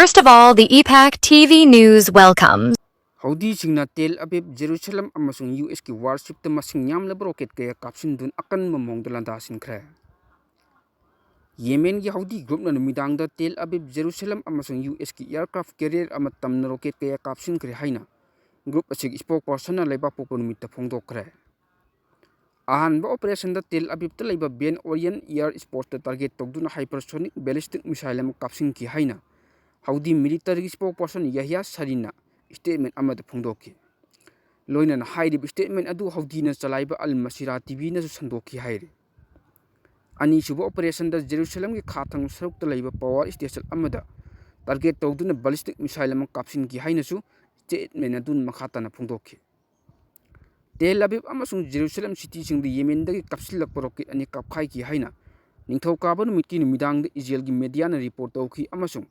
First of all, the EPAC TV News welcomes. Houthi singna Tel Aviv Jerusalem amasung US ki warship ta masing yamlaba rocket kaya kapsin dun akan mamong dalanda sinkre. Yemen ki Houthi group na numidang da Tel Aviv Jerusalem amasung US ki aircraft carrier amatam na rocket kaya kapsin kre haina. Group asig spokesperson na laiba po numita pongdok kre. Ahan ba operation da Tel Aviv ta laiba Ben Orient Air Sports ta target togduna hypersonic ballistic missile am kapsin ki haina. Houthi military spokesperson Yahya Sarina statement amada phongdoki loina na hairi statement adu Houthi na chalaiba Al Masira TV na sandoki hairi ani subo operation da Jerusalem ki khathang saruk ta laiba power station amada target tawduna ballistic missile am kapsin ki haina su statement adun makhata na phongdoki Tel Aviv amasung Jerusalem city sing di Yemen da kapsilak rocket ani kapkhai ki haina ningthau ka numit ki numidang da Israel ki media na report tawki amasung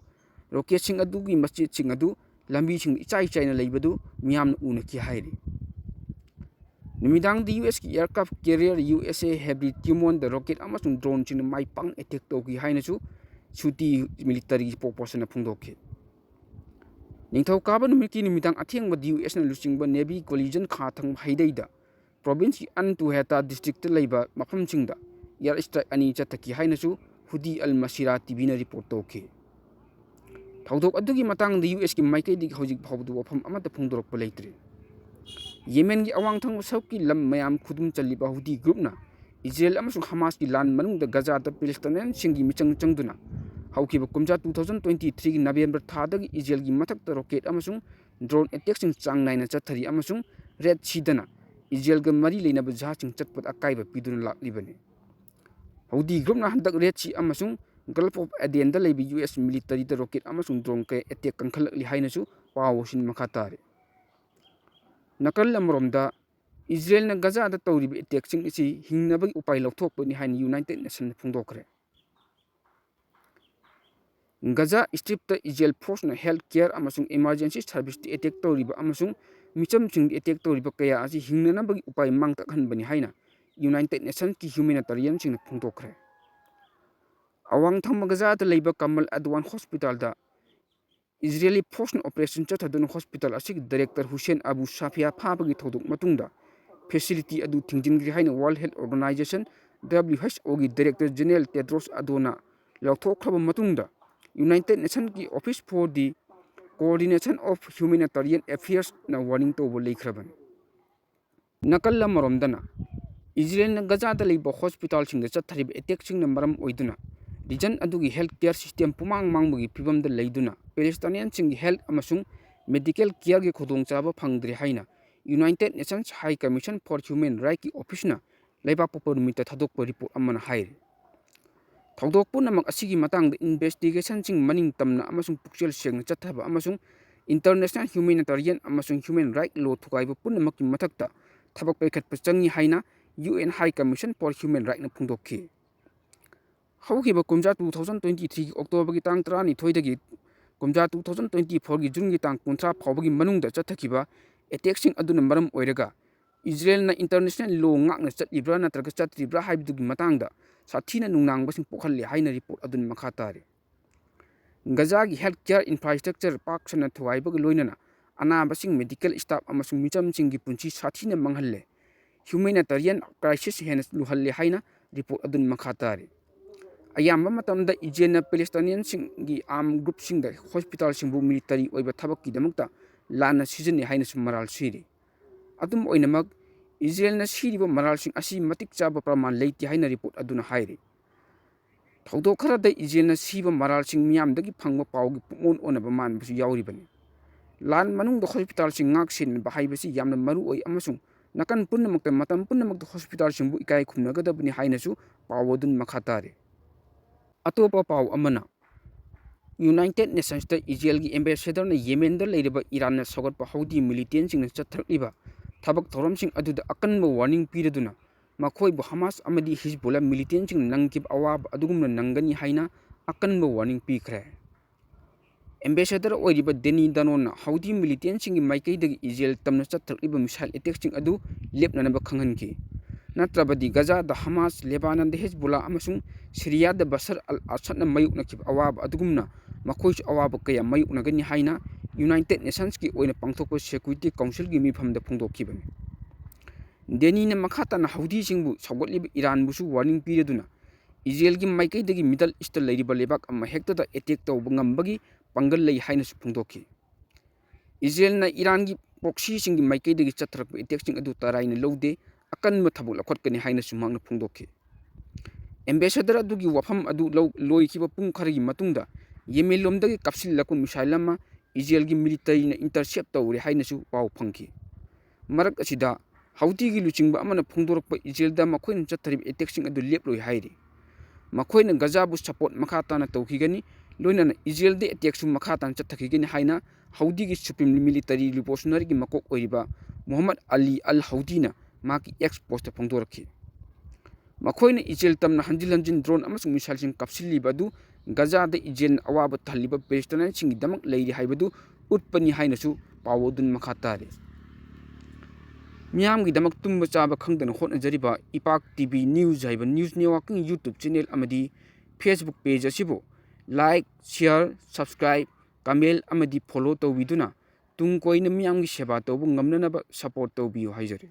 rocket sing adu ki masjid sing adu lambi sing ichai chaina leibadu miyam una ki hairi numidang di US ki aircraft carrier USA Heavy Timon the rocket amasung drone sing mai pang attack to ki haina su chuti military spokesperson na phungdoki ningthau kaba numiki numidang atheng ba US na lusing ba Navy collision khathang haideida province Antu Heta district leiba mafam singda air strike ani chataki haina su Houthi Al Masira TV na report to ki Thawdok adugi matang the US ki maikay di hojik phawdu wafam amata phungdorok pa leitre Yemen gi awang thang usap ki lam mayam khudum chaliba Houthi group na Israel amasung Hamas ki lan manung da Gaza da Palestinian singi michang changduna hawkiba kumja 2023 ki November thada gi Israel gi mathak ta rocket amasung drone attack sing chang naina chathari amasung Red Sea dana Israel ga mari leina ba jaha sing chatpat akai ba piduna laklibani Houthi group na handak Red Sea amasung Gulf of Aden da laibi US military da rocket amasung drone kay attack kangkhalakli haina su pawosin makatare nakal lamromda Israel na Gaza da tawribi attack sing isi hingnabagi upay lawthokpa ni haina United Nations phungdokre Gaza strip ta Israel force na healthcare amasung emergency service ti attack tawriba amasung micham sing attack tawriba kaya asi hingnanabagi upay mangtakhan bani haina United Nations ki humanitarian sing phungdokre Awang thang Gaza ta leiba Kamal Adwan Hospital da Israeli force operation chathadun hospital asig director Hussein Abu Safia phabagi thodok matungda facility adu thingjingri haina World Health Organization WHO gi director general Tedros Adhanom lawthokhraba matungda United Nations ki office for the coordination of humanitarian affairs na warning to leikhrabani nakal lamromdana Israel na Gaza da leiba hospital sing da chathariba attack sing na maram oiduna Region adugi healthcare system pumang mangbugi pibam da leiduna Palestinian sing health amasung medical care gi khodong chaba phangdri haina United Nations High Commission for Human Rights ki office na leiba popor mita thadok po report amana hair thawdok pu namak asigi matang da investigation sing maning tamna amasung pukchel seng chathaba amasung international humanitarian amasung human right law thukaiba punamak ki mathakta thabak paikhat pachangi haina UN High Commission for Human Rights na phungdokki Hawkiba kumja 2023 October ki tang 32 dagi kumja 2024 ki June ki tang 13 phawbagi manungda chathakiba attack sing aduna maram oiraga Israel na international law ngakna chatlibra natraga chatribra haibdugi matangda sathina nungnang basing pokhalli haina report adun makhatare Gaza gi healthcare infrastructure park sana thwaibag loinana ana basing medical staff amasung micham sing gi punchi sathina manghalle humanitarian crisis hena luhalle haina report adun makhatare ayamba matamda Israel na Palestinian sing gi armed group sing da hospital sing bu military oiba thabak ki damakta lana season ni haina sumaral siri adum oinamak Israel na siriba maral sing asi matik chaba praman leiti haina report aduna hairi thawdok khara da Israel na siba maral sing miyam dagi phangba pawgi pumon onaba man bisu yauri bani lan manung da hospital sing ngak sin ba haibasi yamna maru oi amasung nakan punnamak ta matam punnamak da hospital sing bu ikai khumnaga da bani haina su pawodun makhatare Atopa paw amana United Nations ta Israel gi ambassador na Yemen da leiriba Iran na sogot pa Houthi militant sing na chathrakliba thabak thoram sing aduda akanba warning piraduna makhoi bu Hamas amadi Hezbollah militant sing nangkib awab adugumna nangani haina akanba warning pikhre ambassador oiriba Deni Danon na Houthi militant sing gi maikai da Israel tamna chathrakliba missile attack sing adu lepnanaba khanghanki नत्रबदी गजादा Hamas Lebanon Hezbollah अमसुंग सिरियादा Bashar al असदना मायुकनखिब अवाब अदुगुमना मखोइस अवाब कया मायुकनगनि हाइना यूनाइटेड नेशंस की ओइना पांथोकप सिक्योरिटी काउंसिल की मिफमदा फोंदोखिबनि देनीना मखाताना हौदी सिंगबु सौगतलिब ईरान बुसु वार्निंग पीरेदुना इजराइल की माइकैदगी मिडल ईस्ट लैरिबा लेबाक अमा हेक्तदा अटैक तौब ngambagi पांगल लई हाइनसु फोंदोखि इजराइल ना ईरान की प्रॉक्सी सिंगी माइकैदगी चथरक अटैक सिंग अदु तराइना लौदे अकन थबुक लखोटकनि हाइनसु मांगना फोंदोखि एम्बेसडर अदुगी वफम अदु लोइखिबा पुंग खरगी मतुंगदा येमेलोमदगी काप्सिललकु मिसाइल अमा इजराइल की मिलिटरीना इंटरसेप्ट तौरे हाइनसु पाउ फंखि मरक असिदा हौतीगी लुचिंगबा अमना फोंदोरकपा इजराइलदा मखोइना चथरिब अटैक सिंग अदु लेपलोइ हाइरि मखोइना गजाबु सपोर्ट मखाताना तौखिगनि लोइनाना इजराइलदे अटैकसु मखाताना चथखिगनि हाइना हौदीगी सुप्रीम मिलिटरी रिवोल्यूशनरी की मकोक ओइरिबा मोहम्मद अली अल हौदीना माकी एक्स पोस्ट फोंदोरखि मखोइना इजराइल तमना हंजिल हंजिन ड्रोन अमसुंग मिसाइल सिंग काप्सिलिबा अदु गजादा इजराइल अवाब थलिबा पैलेस्टाइन सिंगी दमक लैरि हाइबदु उटपनि हाइनसु पावोदुन मखातारे मियामगी दमक तुंब चाबा खंगदना होटनजरिबा इपाक टीवी न्यूज हाइबा न्यूज नेटवर्किंग यूट्यूब चैनल अमदी फेसबुक पेज असिबो लाइक शेयर सब्सक्राइब कमेंट अमदी फॉलो तौबिदुना तुंग कोइना मियामगी सेवा तौबु ngamnanaba सपोर्ट तौबियो हाइजरे।